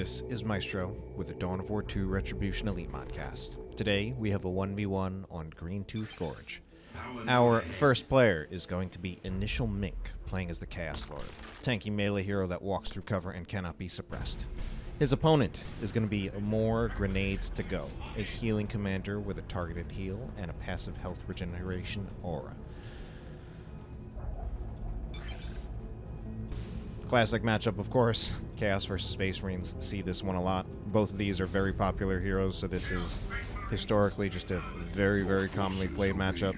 This is Maestro with the Dawn of War 2 Retribution Elite Modcast. Today we have a 1v1 on Greentooth Gorge. Our first player is going to be initialmink, playing as the Chaos Lord, tanky melee hero that walks through cover and cannot be suppressed. His opponent is going to be MoreGrenadesToGo, a healing commander with a targeted heal and a passive health regeneration aura. Classic matchup, of course. Chaos versus Space Marines. See this one a lot. Both of these are very popular heroes, so this is historically just a very, very commonly played matchup.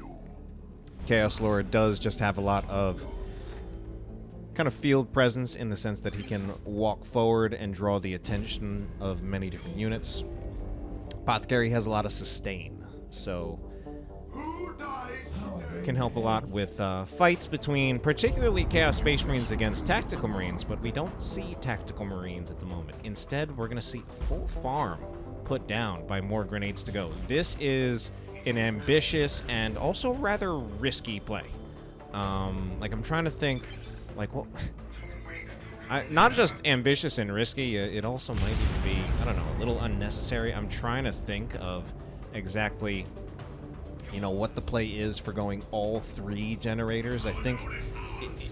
Chaos Lord does just have a lot of kind of field presence in the sense that he can walk forward and draw the attention of many different units. Apothecary has a lot of sustain, so can help a lot with fights between particularly Chaos Space Marines against Tactical Marines, but we don't see Tactical Marines at the moment. Instead, we're going to see full farm put down by MoreGrenadesToGo. This is an ambitious and also rather risky play. I'm trying to think, well, not just ambitious and risky, it also might even be, I don't know, a little unnecessary. I'm trying to think of exactly what the play is for going all three generators. I think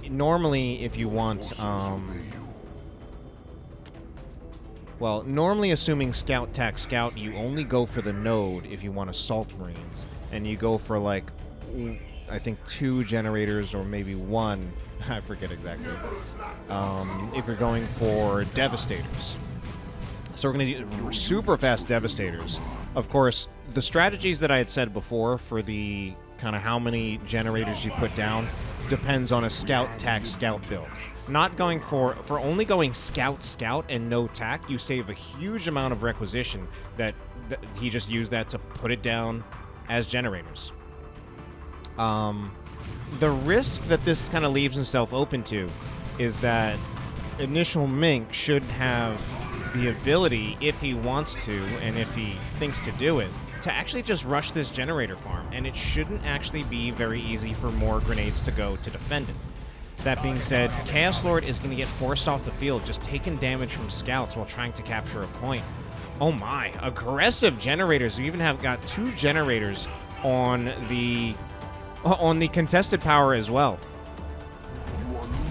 normally if you want, normally assuming scout tack scout, you only go for the node if you want assault marines, and you go for I think 2 generators or maybe 1, I forget exactly, if you're going for devastators. So we're going to do super fast devastators. Of course, the strategies that I had said before for the kind of how many generators you put down depends on a scout tack scout build. Not going for only going scout scout and no tack, you save a huge amount of requisition that he just used that to put it down as generators. The risk that this kind of leaves himself open to is that initialmink should have the ability, if he wants to and if he thinks to do it, to actually just rush this generator farm, and it shouldn't actually be very easy for MoreGrenadesToGo to defend it. That being said, Chaos Lord is going to get forced off the field, just taking damage from scouts while trying to capture a point. Oh my, aggressive generators. We even have got 2 generators on the contested power as well.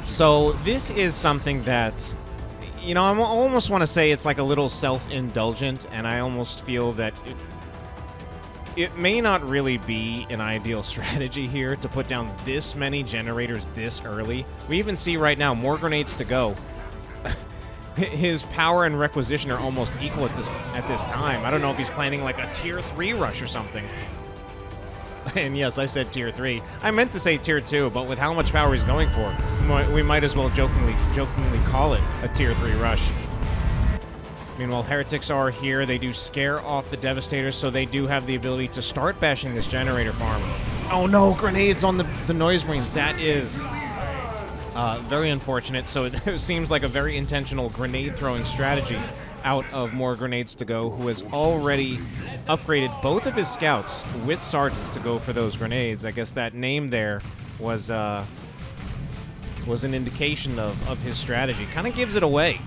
So this is something that, I almost want to say it's like a little self-indulgent, and I almost feel that it may not really be an ideal strategy here to put down this many generators this early. We even see right now MoreGrenadesToGo. His power and requisition are almost equal at this time. I don't know if he's planning like a tier 3 rush or something. And yes, I said tier 3. I meant to say tier 2, but with how much power he's going for, we might as well jokingly call it a tier 3 rush. Meanwhile, heretics are here. They do scare off the devastators, so they do have the ability to start bashing this generator farm. Oh no, grenades on the noise marines. That is very unfortunate. So it seems like a very intentional grenade throwing strategy out of MoreGrenadesToGo, who has already upgraded both of his scouts with sergeants to go for those grenades. I guess that name there was an indication of his strategy. Kind of gives it away.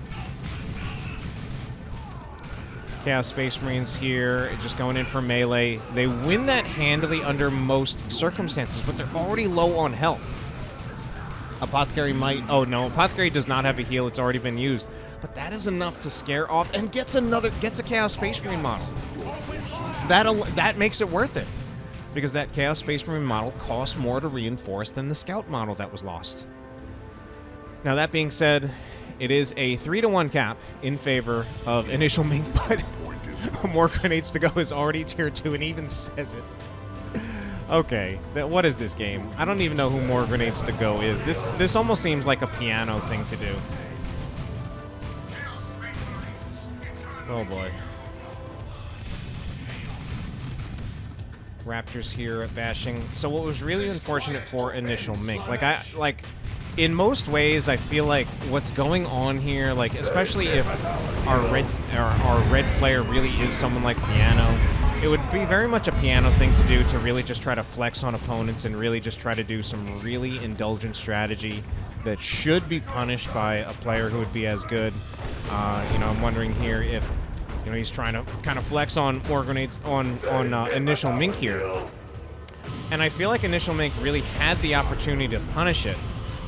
Chaos Space Marines here, just going in for melee. They win that handily under most circumstances, but they're already low on health. Apothecary might... Oh, no. Apothecary does not have a heal. It's already been used. But that is enough to scare off and gets a Chaos Space Marine model. That makes it worth it, because that Chaos Space Marine model costs more to reinforce than the Scout model that was lost. Now, that being said, it is a 3-to-1 cap in favor of initialmink, but MoreGrenadesToGo is already tier 2 and even says it. Okay, what is this game? I don't even know who MoreGrenadesToGo is. This almost seems like a piano thing to do. Oh boy. Raptors here at bashing. So what was really unfortunate for initialmink, in most ways, I feel like what's going on here, especially if our red player really is someone like Piano, it would be very much a Piano thing to do, to really just try to flex on opponents and really just try to do some really indulgent strategy that should be punished by a player who would be as good. You know, I'm wondering here if, you know, he's trying to kind of flex on more grenades on Initial Mink here. And I feel like Initial Mink really had the opportunity to punish it.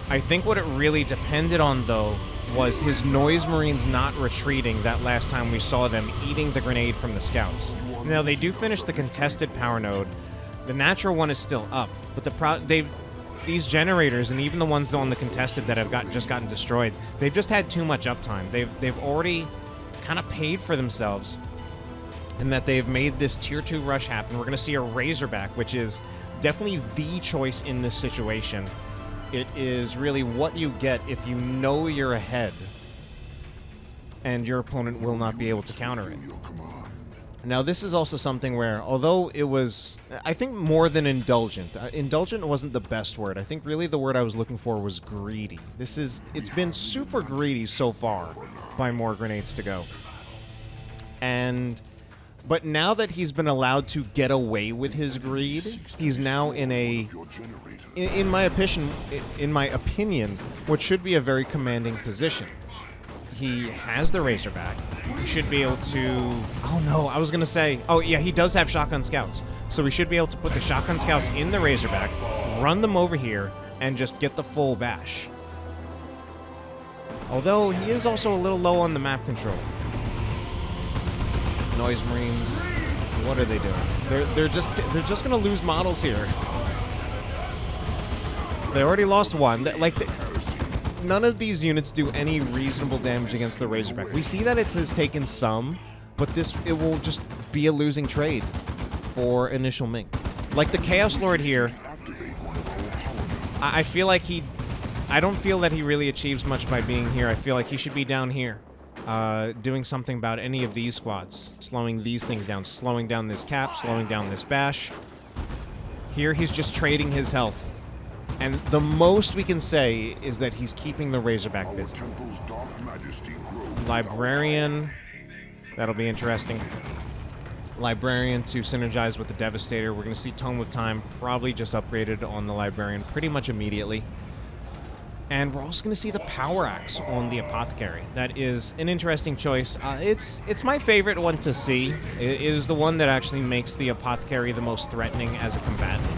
I think what it really depended on, though, was his Noise Marines not retreating that last time we saw them eating the grenade from the scouts. Now, they do finish the contested power node. The natural one is still up, but these generators, and even the ones on the contested that have just gotten destroyed, they've just had too much uptime. They've already kind of paid for themselves, and that they've made this tier 2 rush happen. We're going to see a Razorback, which is definitely the choice in this situation. It is really what you get if you know you're ahead and your opponent will not be able to counter it. Now, this is also something where, although it was, I think, more than indulgent. Indulgent wasn't the best word. I think really the word I was looking for was greedy. It's been super greedy so far by MoreGrenadesToGo. But now that he's been allowed to get away with his greed, he's now in my opinion, what should be a very commanding position. He has the Razorback. He should be able to... Oh, no, I was going to say... Oh, yeah, he does have Shotgun Scouts. So we should be able to put the Shotgun Scouts in the Razorback, run them over here, and just get the full bash. Although, he is also a little low on the map control. Noise Marines, what are they doing? They're just gonna lose models here. They already lost one. None of these units do any reasonable damage against the Razorback. We see that it has taken some, but it will just be a losing trade for Initial Mink. Like the Chaos Lord here, I feel like I don't feel that he really achieves much by being here. I feel like he should be down here. Doing something about any of these squads. Slowing these things down. Slowing down this cap. Slowing down this bash. Here he's just trading his health. And the most we can say is that he's keeping the Razorback busy. Librarian. That'll be interesting. Librarian to synergize with the Devastator. We're going to see Tome of Time probably just upgraded on the Librarian pretty much immediately. And we're also going to see the Power Axe on the Apothecary. That is an interesting choice. It's my favorite one to see. It is the one that actually makes the Apothecary the most threatening as a combatant.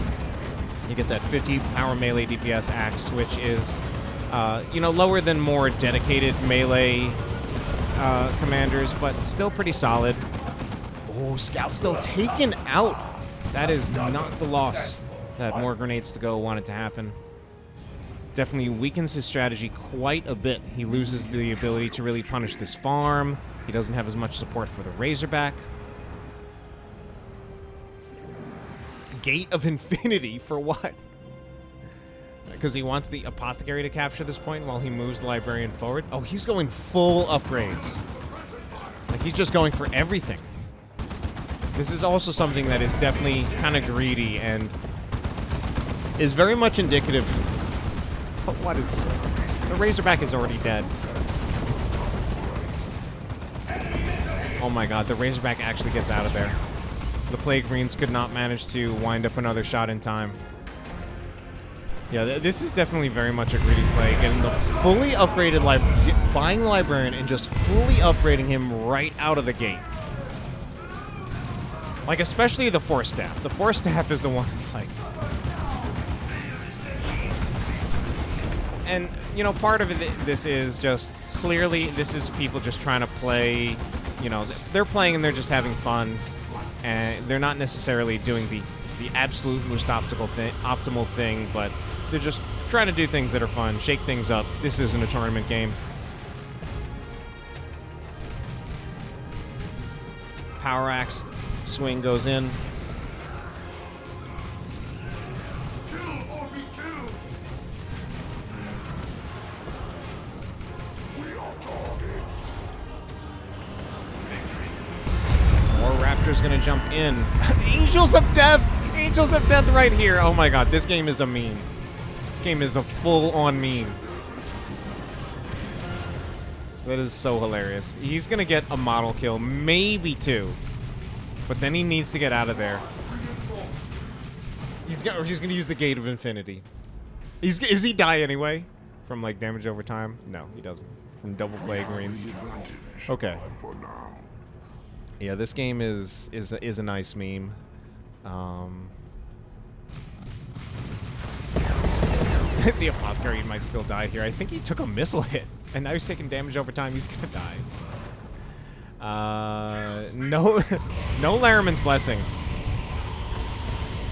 You get that 50 power melee DPS axe, which is, you know, lower than more dedicated melee commanders, but still pretty solid. Oh, Scout's still taken out. That is not the loss that MoreGrenadesToGo wanted to happen. Definitely weakens his strategy quite a bit. He loses the ability to really punish this farm. He doesn't have as much support for the Razorback. Gate of Infinity for what? Because he wants the Apothecary to capture this point while he moves the Librarian forward. Oh, he's going full upgrades. Like, he's just going for everything. This is also something that is definitely kind of greedy and is very much indicative. But what is this? The Razorback is already dead. Oh my god, the Razorback actually gets out of there. The Plague Marines could not manage to wind up another shot in time. Yeah, this is definitely very much a greedy play. Getting the fully upgraded buying the Librarian and just fully upgrading him right out of the gate. Like, especially the Force Staff. The Force Staff is the one that's like... And, you know, part of it, this is just, clearly, this is people just trying to play, you know, they're playing and they're just having fun. And they're not necessarily doing the absolute most optimal thing, but they're just trying to do things that are fun, shake things up. This isn't a tournament game. Power Axe swing goes in. Raptor's gonna jump in. Angels of Death! Angels of Death right here. Oh my god, this game is a meme. This game is a full-on meme. That is so hilarious. He's gonna get a model kill, maybe two. But then he needs to get out of there. He's gonna use the Gate of Infinity. Does he die anyway? From, like, damage over time? No, he doesn't. From double Plague Marines. Okay. Yeah, this game is a nice meme. The Apothecary might still die here. I think he took a missile hit, and now he's taking damage over time. He's gonna die. No Laraman's Blessing.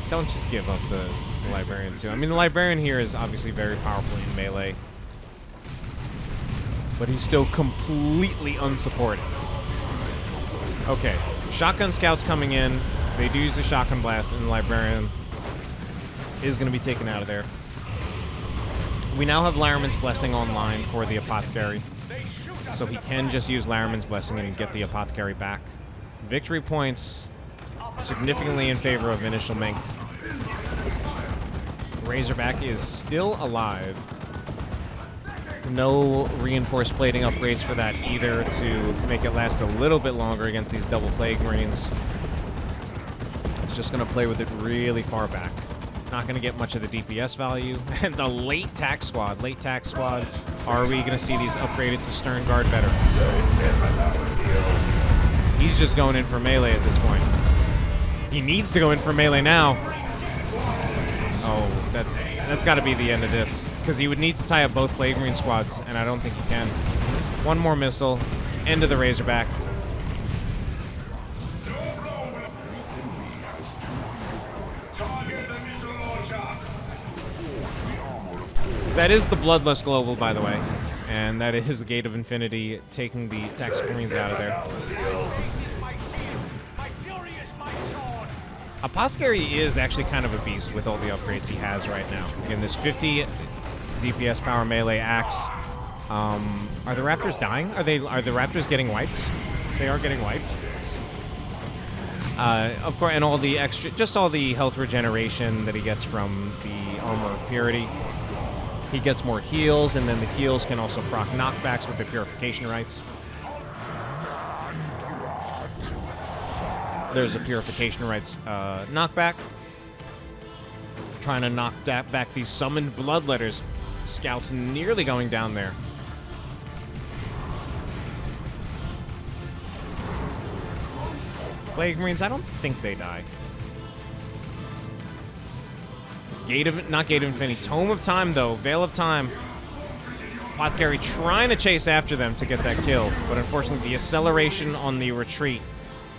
Don't just give up the Librarian, too. I mean, the Librarian here is obviously very powerful in melee, but he's still completely unsupported. Okay, Shotgun Scouts coming in. They do use the Shotgun Blast, and the Librarian is going to be taken out of there. We now have Laraman's Blessing online for the Apothecary, so he can just use Laraman's Blessing and get the Apothecary back. Victory points significantly in favor of Initial Mink. Razorback is still alive. No reinforced plating upgrades for that either to make it last a little bit longer against these double Plague Marines. It's just going to play with it really far back. Not going to get much of the DPS value. And the late tack squad. Are we going to see these upgraded to Stern Guard veterans? He's just going in for melee at this point. He needs to go in for melee now. Oh, that's got to be the end of this. Because he would need to tie up both Plague Marine squads, and I don't think he can. One more missile. End of the Razorback. That is the Bloodlust Global, by the way. And that is the Gate of Infinity, taking the Tactical Marines out of there. Apothecary is actually kind of a beast with all the upgrades he has right now. Again, this 50 DPS power melee axe. Are the Raptors dying? Are the Raptors getting wiped? They are getting wiped. Of course, and all the extra, just all the health regeneration that he gets from the Armor of Purity. He gets more heals, and then the heals can also proc knockbacks with the Purification Rites. There's a Purification Rites knockback. Trying to knock back these summoned Bloodletters. Scouts nearly going down there. Plague Marines, I don't think they die. Not Gate of Infinity. Tome of Time, though. Veil of Time. Apothecary trying to chase after them to get that kill, but unfortunately the acceleration on the retreat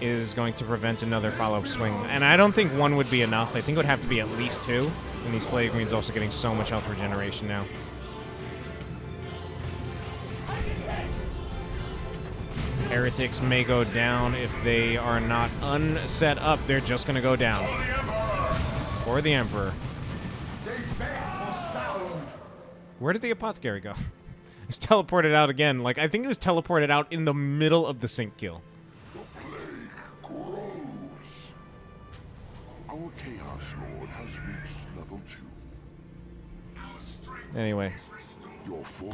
is going to prevent another follow-up swing. And I don't think one would be enough. I think it would have to be at least two. And these Plague Marines also getting so much health regeneration now. Heretics may go down if they are not unset up. They're just going to go down. Or the Emperor. Where did the Apothecary go? He's teleported out again. Like, I think he was teleported out in the middle of the sync kill. The plague grows. Our Chaos Lord has reached level 2. Anyway.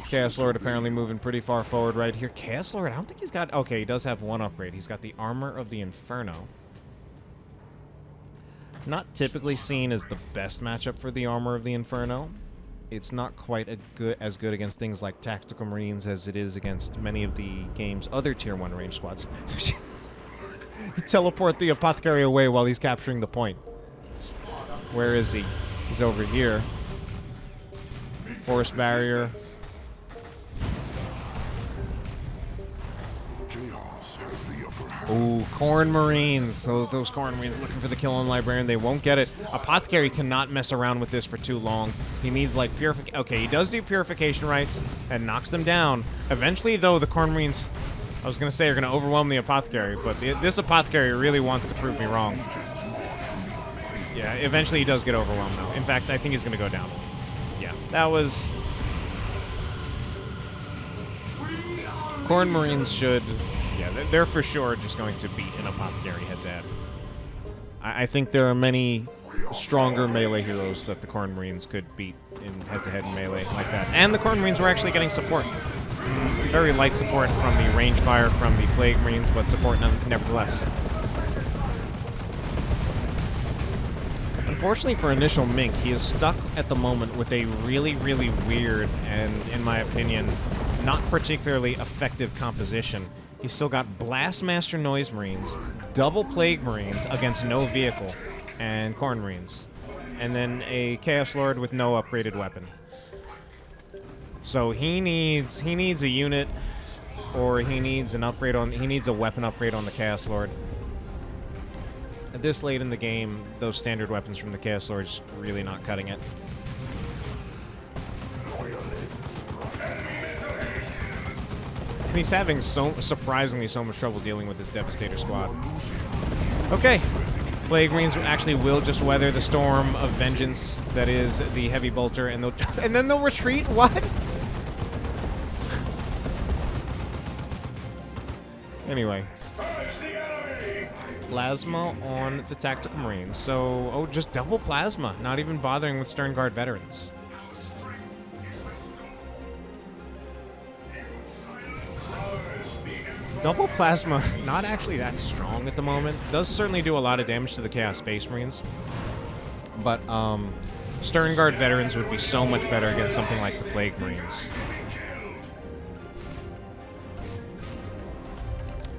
Chaos Lord apparently moving pretty far forward right here. Chaos Lord, I don't think he's got... Okay, he does have one upgrade. He's got the Armor of the Inferno. Not typically seen as the best matchup for the Armor of the Inferno. It's not quite as good against things like Tactical Marines as it is against many of the game's other Tier 1 range squads. You teleport the Apothecary away while he's capturing the point. Where is he? He's over here. Forest Barrier. Ooh, Corn Marines. So those Corn Marines looking for the kill on Librarian. They won't get it. Apothecary cannot mess around with this for too long. He needs, like, purification. Okay, he does do Purification Rites and knocks them down. Eventually, though, the Corn Marines, I was going to say, are going to overwhelm the Apothecary, but this Apothecary really wants to prove me wrong. Yeah, eventually he does get overwhelmed, though. In fact, I think he's going to go down. Yeah, that was... Corn Marines should... Yeah, they're for sure just going to beat an Apothecary head-to-head. I think there are many stronger melee heroes that the Corn Marines could beat in head-to-head melee like that. And the Corn Marines were actually getting support. Very light support from the range fire from the Plague Marines, but support nevertheless. unfortunately for Initial Mink, he is stuck at the moment with a really, really weird and, in my opinion, not particularly effective composition. He's still got Blastmaster Noise Marines, double Plague Marines against no vehicle, and Corn Marines. And then a Chaos Lord with no upgraded weapon. So he needs a unit, or he needs an upgrade on, he needs a weapon upgrade on the Chaos Lord. This late in the game, those standard weapons from the Chaos Lord's really not cutting it. And he's having surprisingly so much trouble dealing with this Devastator squad. Okay. Plague Marines actually will just weather the storm of vengeance that is the Heavy Bolter, and then they'll retreat? What? Anyway. Plasma on the Tactical Marines. So, oh, just double plasma. Not even bothering with Stern Guard veterans. Double plasma, not actually that strong at the moment. Does certainly do a lot of damage to the Chaos Space Marines. But, Stern Guard veterans would be so much better against something like the Plague Marines.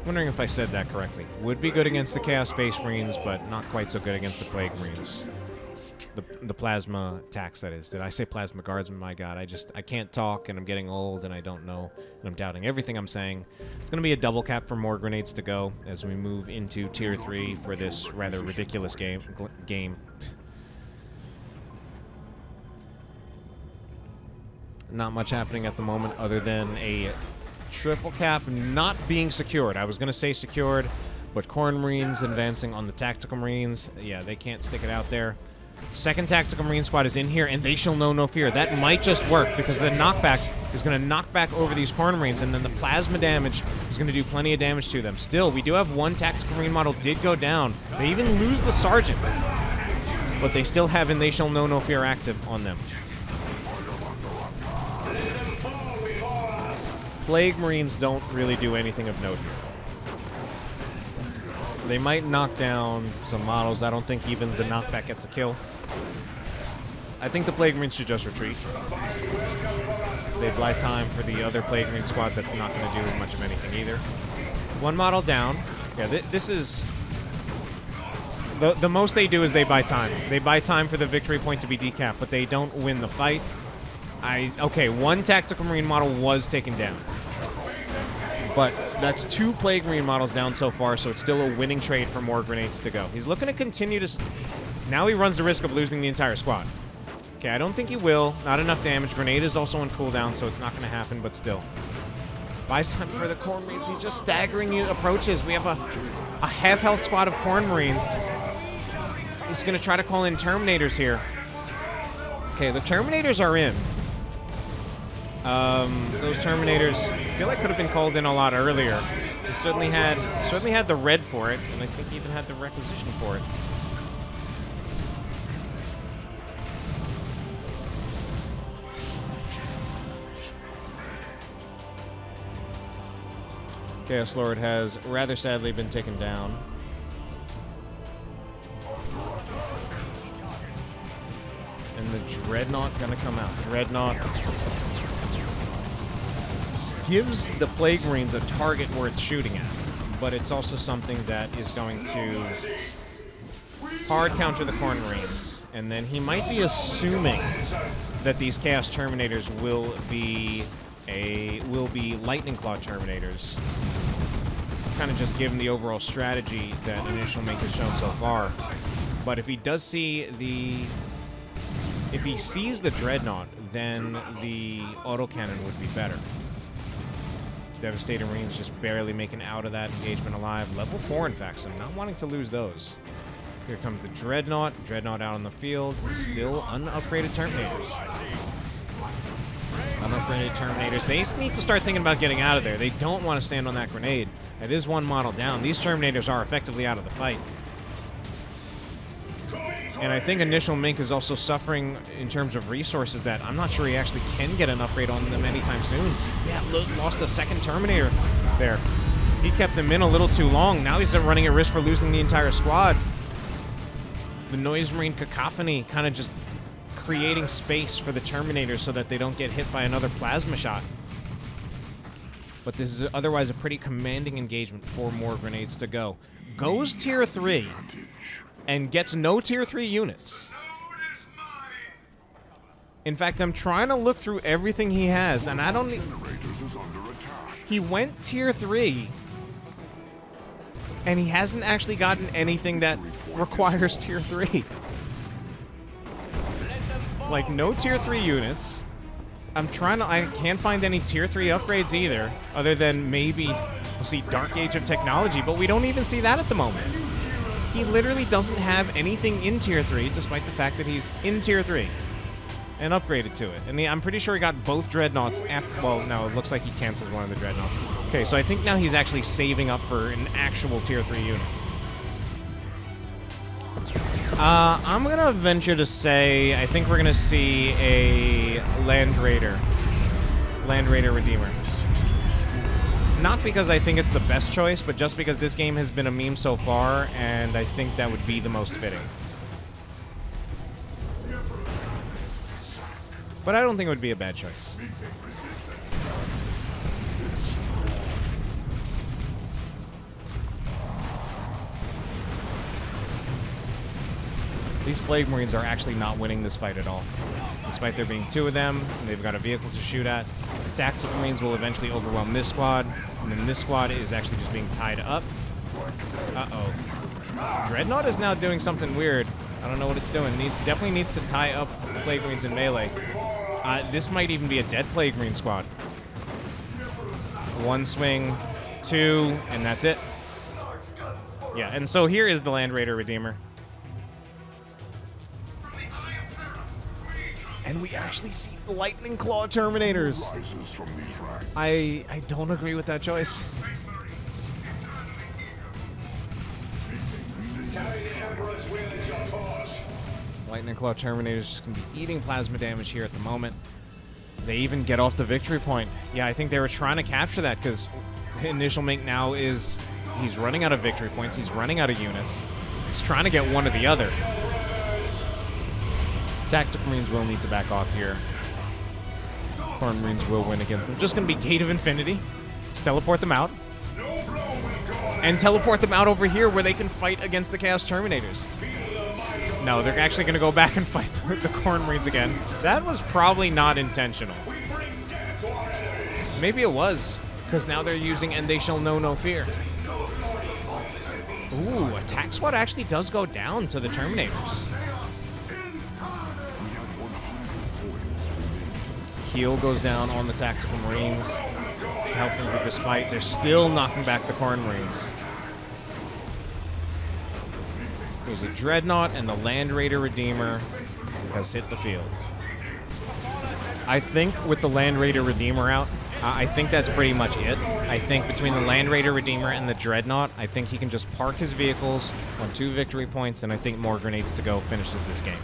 Wondering if I said that correctly. Would be good against the Chaos Space Marines, but not quite so good against the Plague Marines. The plasma attacks, that is. Did I say plasma guardsmen? My god, I can't talk, and I'm getting old, and I don't know, and I'm doubting everything I'm saying. It's going to be a double cap for more grenades to go as we move into Tier 3 for this rather ridiculous game. Not much happening at the moment other than a triple cap not being secured. I was going to say secured, but Corn Marines advancing on the Tactical Marines. Yeah, they can't stick it out there. Second Tactical Marine squad is in here, and they shall know no fear. That might just work, because the knockback is going to knock back over these Corn Marines, and then the plasma damage is going to do plenty of damage to them. Still, we do have one Tactical Marine model did go down. They even lose the Sergeant, but they still have and they shall know no fear active on them. Plague Marines don't really do anything of note here. They might knock down some models. I don't think even the knockback gets a kill. I think the Plague Marines should just retreat. They buy time for the other Plague Marine squad that's not going to do much of anything either. One model down. Yeah, this is... The most they do is they buy time. They buy time for the victory point to be decapped, but they don't win the fight. Okay, one Tactical Marine model was taken down. But that's two Plague Marine models down so far, so it's still a winning trade for more grenades to go. He's looking to continue to... Now he runs the risk of losing the entire squad. Okay, I don't think he will. Not enough damage. Grenade is also on cooldown, so it's not going to happen, but still. Buys time for the Corn Marines. He's just staggering approaches. We have a half-health squad of Corn Marines. He's going to try to call in Terminators here. Okay, the Terminators are in. Those Terminators, I feel like could have been called in a lot earlier. He certainly had the red for it, and I think he even had the requisition for it. Chaos Lord has rather sadly been taken down. And the Dreadnought gonna come out. Dreadnought gives the Plague Marines a target worth shooting at, but it's also something that is going to hard counter the Corn Marines, and then he might be assuming that these Chaos Terminators will be Lightning Claw Terminators, kind of just given the overall strategy that Initial Mink has shown so far. But if he does see if he sees the Dreadnought, then the autocannon would be better. Devastator Marines just barely making out of that engagement alive. Level 4, in fact, so I'm not wanting to lose those. Here comes the Dreadnought. Dreadnought out on the field. Still unupgraded Terminators. Unupgraded Terminators. They need to start thinking about getting out of there. They don't want to stand on that grenade. It is one model down. These Terminators are effectively out of the fight. And I think Initial Mink is also suffering in terms of resources that I'm not sure he actually can get an upgrade on them anytime soon. Yeah, lost the second Terminator there. He kept them in a little too long. Now he's running a risk for losing the entire squad. The Noise Marine Cacophony kind of just creating space for the Terminators so that they don't get hit by another plasma shot. But this is otherwise a pretty commanding engagement for More Grenades to Go. Goes tier 3 and gets no tier 3 units. In fact, I'm trying to look through everything he has, and I don't... He went tier 3, and he hasn't actually gotten anything that requires tier 3. Like, no tier 3 units. I can't find any tier 3 upgrades either, other than maybe we'll see Dark Age of Technology, but we don't even see that at the moment. He literally doesn't have anything in tier 3, despite the fact that he's in tier 3 and upgraded to it. And I'm pretty sure he got both Dreadnoughts after... Well, no, it looks like he canceled one of the Dreadnoughts. Okay, so I think now he's actually saving up for an actual tier 3 unit. I'm going to venture to say I think we're going to see a Land Raider Redeemer. Not because I think it's the best choice, but just because this game has been a meme so far, and I think that would be the most fitting. But I don't think it would be a bad choice. These Plague Marines are actually not winning this fight at all. Despite there being 2 of them, and they've got a vehicle to shoot at. The Tactical Marines will eventually overwhelm this squad, and then this squad is actually just being tied up. Uh-oh. Dreadnought is now doing something weird. I don't know what it's doing. Definitely needs to tie up the Plague Marines in melee. This might even be a dead Plague Marine squad. 1 swing, 2, and that's it. Yeah, and so here is the Land Raider Redeemer. And we actually see the Lightning Claw Terminators. I don't agree with that choice. Lightning Claw Terminators just going to be eating plasma damage here at the moment. They even get off the victory point. Yeah, I think they were trying to capture that because Initial Mink now is... He's running out of victory points. He's running out of units. He's trying to get one or the other. Tactical Marines will need to back off here. Corn Marines will win against them. Just going to be Gate of Infinity. Just teleport them out. And teleport them out over here where they can fight against the Chaos Terminators. No, they're actually going to go back and fight the Corn Marines again. That was probably not intentional. Maybe it was, because now they're using And They Shall Know No Fear. Ooh, Attack Squad actually does go down to the Terminators. Heal goes down on the Tactical Marines to help them with this fight. They're still knocking back the Corn Marines. There's a Dreadnought, and the Land Raider Redeemer has hit the field. I think with the Land Raider Redeemer out, I think that's pretty much it. I think between the Land Raider Redeemer and the Dreadnought, I think he can just park his vehicles on 2 victory points, and I think More Grenades to Go finishes this game.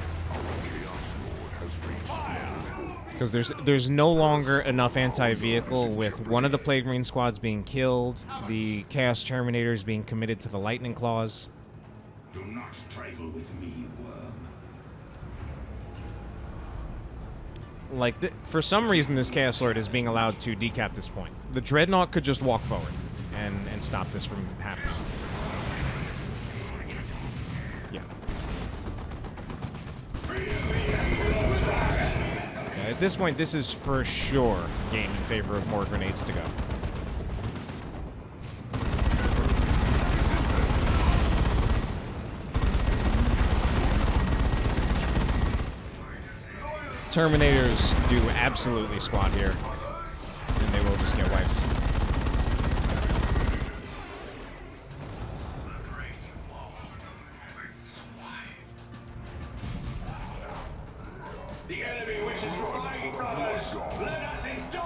Because there's no longer enough anti-vehicle with one of the Plague Marine squads being killed, the Chaos Terminators being committed to the Lightning Claws. Do not trifle with me, worm. Like, for some reason, this Chaos Lord is being allowed to decap this point. The Dreadnought could just walk forward and stop this from happening. Yeah. At this point, this is for sure a game in favor of More Grenades to Go. Terminators do absolutely squat here, and they will just get wiped.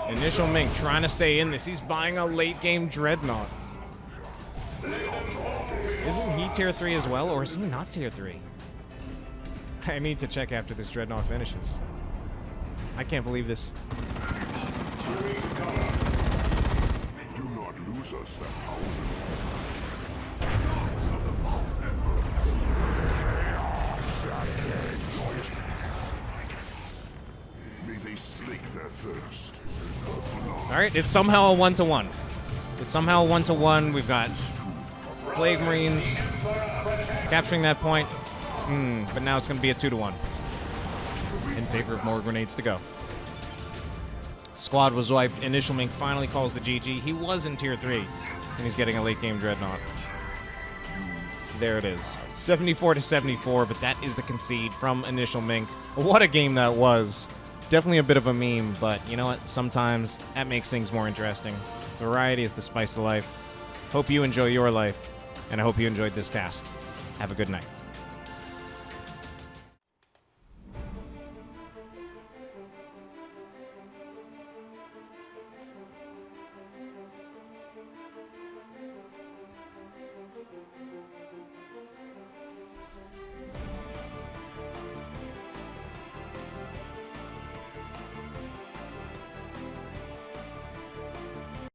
Initial Mink trying to stay in this. He's buying a late game Dreadnought. Isn't he tier 3 as well, or is he not tier 3? I need to check after this Dreadnought finishes. I can't believe this. Do not lose us that power. thirst. All right, it's somehow a 1-to-1. It's somehow a 1-to-1. We've got Plague Marines capturing that point. But now it's going to be a 2-to-1 in favor of more grenades to go. Squad was wiped. Initial Mink finally calls the GG. He was in Tier 3, and he's getting a late-game Dreadnought. There it is. 74-74, but that is the concede from Initial Mink. What a game that was. Definitely a bit of a meme, but you know what? Sometimes that makes things more interesting. Variety is the spice of life. Hope you enjoy your life, and I hope you enjoyed this cast. Have a good night.